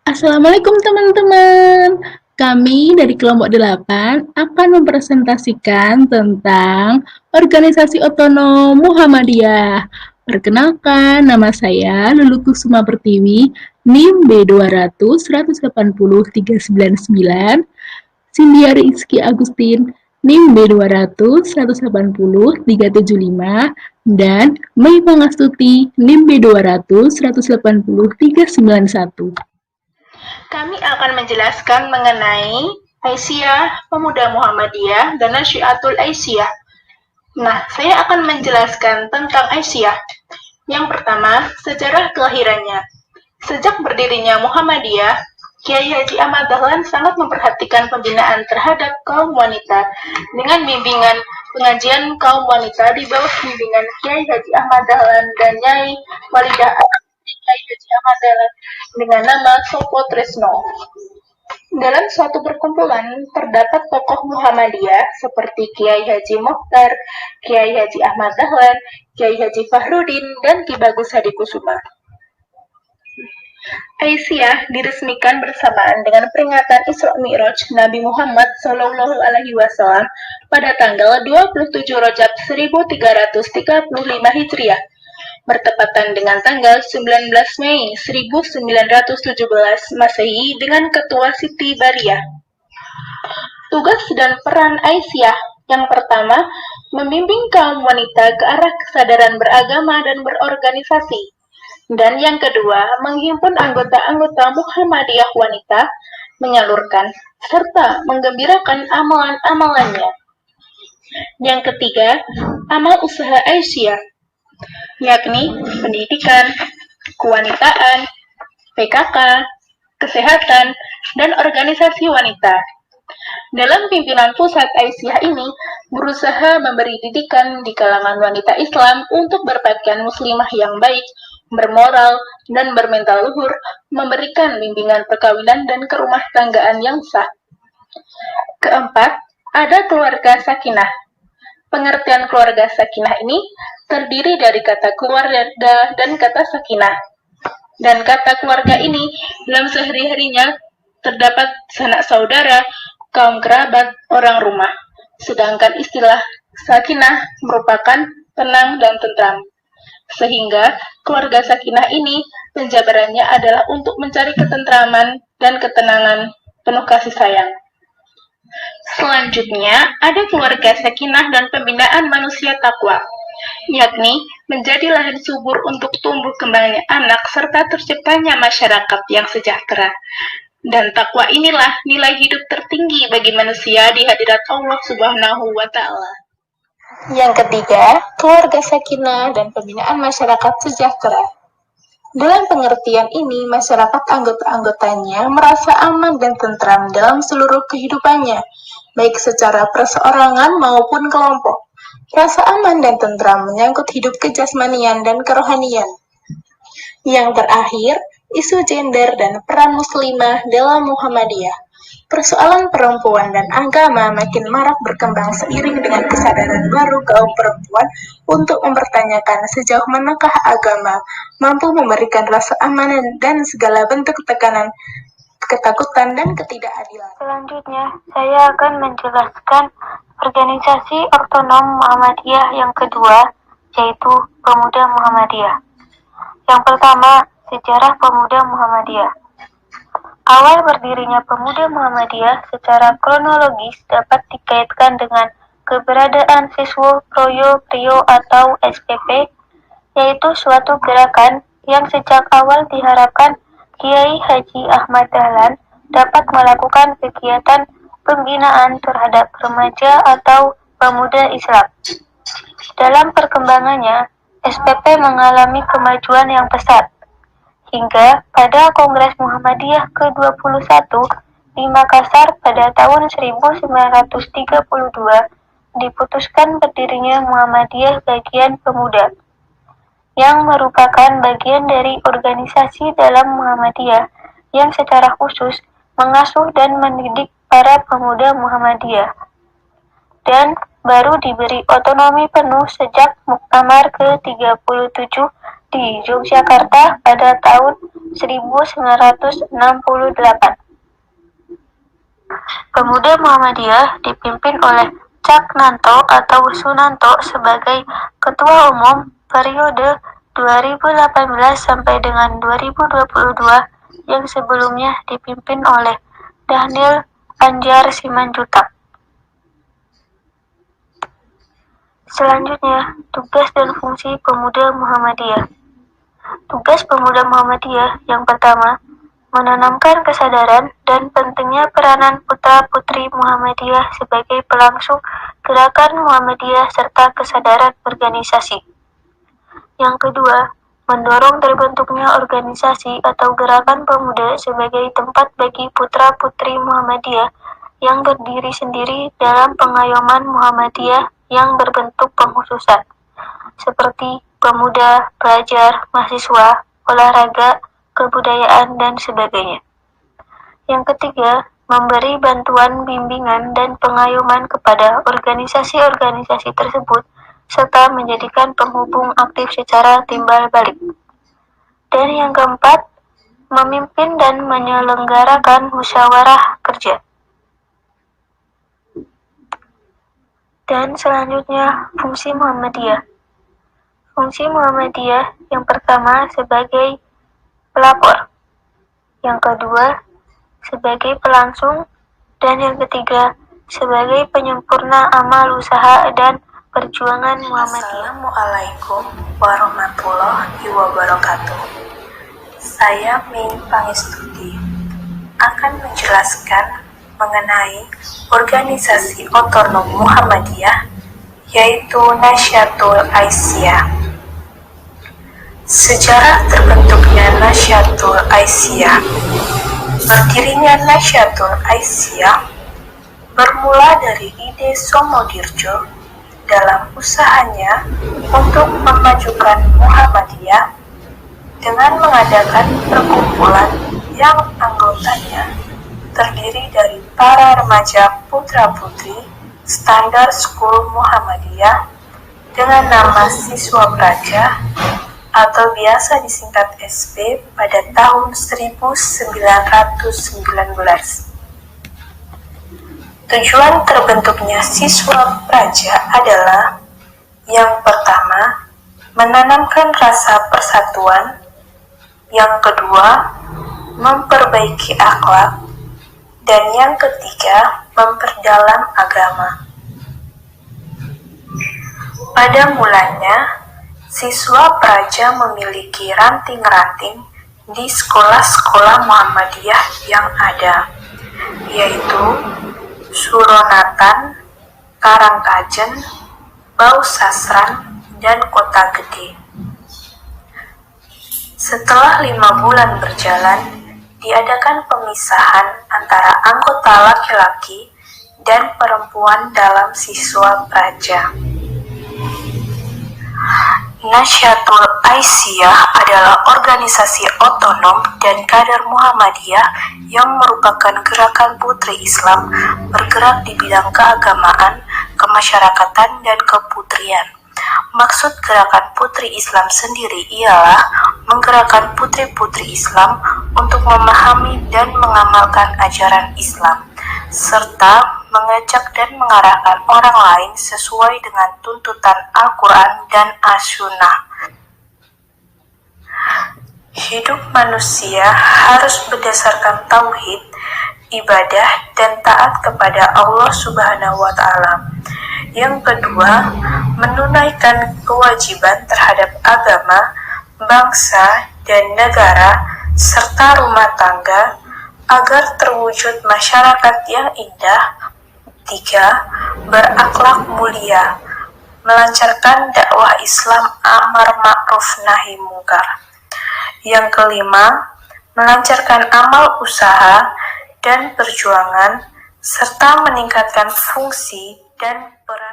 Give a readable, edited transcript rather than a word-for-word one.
Assalamualaikum teman-teman. Kami dari kelompok 8 akan mempresentasikan tentang organisasi otonom Muhammadiyah. Perkenalkan, nama saya Lulu Kusuma Pertiwi, NIM B200 180 399, Cindy Rizky Agustin, NIM B200 180 375, dan Mei Pangastuti, NIM B200 180 391. Kami akan menjelaskan mengenai Aisyah, Pemuda Muhammadiyah, dan Nasyiatul Aisyah. Nah, saya akan menjelaskan tentang Aisyah. Yang pertama, sejarah kelahirannya. Sejak berdirinya Muhammadiyah, Kiai Haji Ahmad Dahlan sangat memperhatikan pembinaan terhadap kaum wanita dengan bimbingan pengajian kaum wanita di bawah bimbingan Kiai Haji Ahmad Dahlan dan Nyai Walidah Kiai Haji Ahmad Dahlan dengan nama Sopo Tresno. Dalam suatu perkumpulan terdapat tokoh Muhammadiyah seperti Kiai Haji Mokhtar, Kiai Haji Ahmad Dahlan, Kiai Haji Fahrudin, dan Ki Bagus Hadi Kusuma. Aisyah diresmikan bersamaan dengan peringatan Isra Mi'raj Nabi Muhammad SAW pada tanggal 27 Rajab 1335 Hijriah, bertepatan dengan tanggal 19 Mei 1917 Masehi dengan Ketua Siti Bariyah. Tugas dan peran Aisyah yang pertama, membimbing kaum wanita ke arah kesadaran beragama dan berorganisasi. Dan yang kedua, menghimpun anggota-anggota Muhammadiyah wanita, menyalurkan, serta menggembirakan amalan-amalannya. Yang ketiga, amal usaha Aisyah, yakni pendidikan, kewanitaan, PKK, kesehatan, dan organisasi wanita. Dalam pimpinan pusat Aisyah ini, berusaha memberi didikan di kalangan wanita Islam untuk berpakaian muslimah yang baik, bermoral, dan bermental luhur, memberikan bimbingan perkawinan dan kerumah tanggaan yang sah. Keempat, ada keluarga sakinah. Pengertian keluarga sakinah ini terdiri dari kata keluarga dan kata sakinah. Dan kata keluarga ini dalam sehari-harinya terdapat sanak saudara, kaum kerabat, orang rumah. Sedangkan istilah sakinah merupakan tenang dan tentram. Sehingga keluarga sakinah ini penjabarannya adalah untuk mencari ketentraman dan ketenangan penuh kasih sayang. Selanjutnya, ada keluarga sakinah dan pembinaan manusia takwa, yakni menjadi lahan subur untuk tumbuh kembangnya anak serta terciptanya masyarakat yang sejahtera. Dan takwa inilah nilai hidup tertinggi bagi manusia di hadirat Allah Subhanahu wa Ta'ala. Yang ketiga, keluarga sakinah dan pembinaan masyarakat sejahtera. Dalam pengertian ini, masyarakat anggota-anggotanya merasa aman dan tentram dalam seluruh kehidupannya, baik secara perseorangan maupun kelompok. Rasa aman dan tentram menyangkut hidup kejasmanian dan kerohanian. Yang terakhir, isu gender dan peran muslimah dalam Muhammadiyah. Persoalan perempuan dan agama makin marak berkembang seiring dengan kesadaran baru kaum perempuan untuk mempertanyakan sejauh manakah agama mampu memberikan rasa aman dan segala bentuk tekanan, ketakutan, dan ketidakadilan. Selanjutnya, saya akan menjelaskan organisasi otonom Muhammadiyah yang kedua, yaitu Pemuda Muhammadiyah. Yang pertama, sejarah Pemuda Muhammadiyah. Awal berdirinya Pemuda Muhammadiyah secara kronologis dapat dikaitkan dengan keberadaan Siswo Proyo Prio atau SPP, yaitu suatu gerakan yang sejak awal diharapkan Kiai Haji Ahmad Dahlan dapat melakukan kegiatan pembinaan terhadap remaja atau pemuda Islam. Dalam perkembangannya, SPP mengalami kemajuan yang pesat, hingga pada Kongres Muhammadiyah ke-21 di Makassar pada tahun 1932 diputuskan berdirinya Muhammadiyah Bagian Pemuda, yang merupakan bagian dari organisasi dalam Muhammadiyah yang secara khusus mengasuh dan mendidik para pemuda Muhammadiyah, dan baru diberi otonomi penuh sejak Muktamar ke-37 di Yogyakarta pada tahun 1968. Pemuda Muhammadiyah dipimpin oleh Cak Nanto atau Sunanto sebagai Ketua Umum periode 2018 sampai dengan 2022 yang sebelumnya dipimpin oleh Dhanil Anjar Simanjuntak. Selanjutnya, tugas dan fungsi Pemuda Muhammadiyah. Tugas Pemuda Muhammadiyah yang pertama, menanamkan kesadaran dan pentingnya peranan putra-putri Muhammadiyah sebagai pelangsung gerakan Muhammadiyah serta kesadaran organisasi. Yang kedua, mendorong terbentuknya organisasi atau gerakan pemuda sebagai tempat bagi putra-putri Muhammadiyah yang berdiri sendiri dalam pengayoman Muhammadiyah yang berbentuk pengkhususan, seperti pemuda, pelajar, mahasiswa, olahraga, kebudayaan, dan sebagainya. Yang ketiga, memberi bantuan bimbingan dan pengayoman kepada organisasi-organisasi tersebut, serta menjadikan penghubung aktif secara timbal balik. Dan yang keempat, memimpin dan menyelenggarakan musyawarah kerja. Dan selanjutnya, fungsi Muhammadiyah. Fungsi Muhammadiyah yang pertama sebagai pelapor, yang kedua sebagai pelangsung, dan yang ketiga sebagai penyempurna amal usaha dan perjuangan Muhammadiyah. Assalamualaikum warahmatullahi wabarakatuh. Saya Min Pangestuti akan menjelaskan mengenai organisasi otonom Muhammadiyah, yaitu Nahdlatul Aisyah. Sejarah terbentuknya Nahdlatul Aisyah. Berdirinya Nahdlatul Aisyah bermula dari ide Somodirjo dalam usahanya untuk memajukan Muhammadiyah dengan mengadakan perkumpulan yang anggotanya terdiri dari para remaja putra-putri standar School Muhammadiyah dengan nama Siswa Praja atau biasa disingkat SB pada tahun 1919. Tujuan terbentuknya Siswa Praja adalah yang pertama, menanamkan rasa persatuan, yang kedua, memperbaiki akhlak, dan yang ketiga, memperdalam agama. Pada mulanya, Siswa Praja memiliki ranting-ranting di sekolah-sekolah Muhammadiyah yang ada, yaitu Suronatan, Karangkajen, Bausasran, dan Kota Gede. Setelah 5 bulan berjalan, diadakan pemisahan antara anggota laki-laki dan perempuan dalam Siswa Praja. Nahdlatul Aisyah adalah organisasi otonom dan kader Muhammadiyah yang merupakan gerakan putri Islam bergerak di bidang keagamaan, kemasyarakatan, dan keputrian. Maksud gerakan putri Islam sendiri ialah menggerakkan putri-putri Islam untuk memahami dan mengamalkan ajaran Islam, serta mengajak dan mengarahkan orang lain sesuai dengan tuntutan Al-Quran dan As-Sunnah. Hidup manusia harus berdasarkan tauhid, ibadah, dan taat kepada Allah Subhanahu wa Ta'ala. Yang kedua, menunaikan kewajiban terhadap agama, bangsa, dan negara, serta rumah tangga agar terwujud masyarakat yang indah. 3. Berakhlak mulia, melancarkan dakwah Islam amar ma'ruf nahi mungkar. Yang kelima, melancarkan amal usaha dan perjuangan serta meningkatkan fungsi dan peran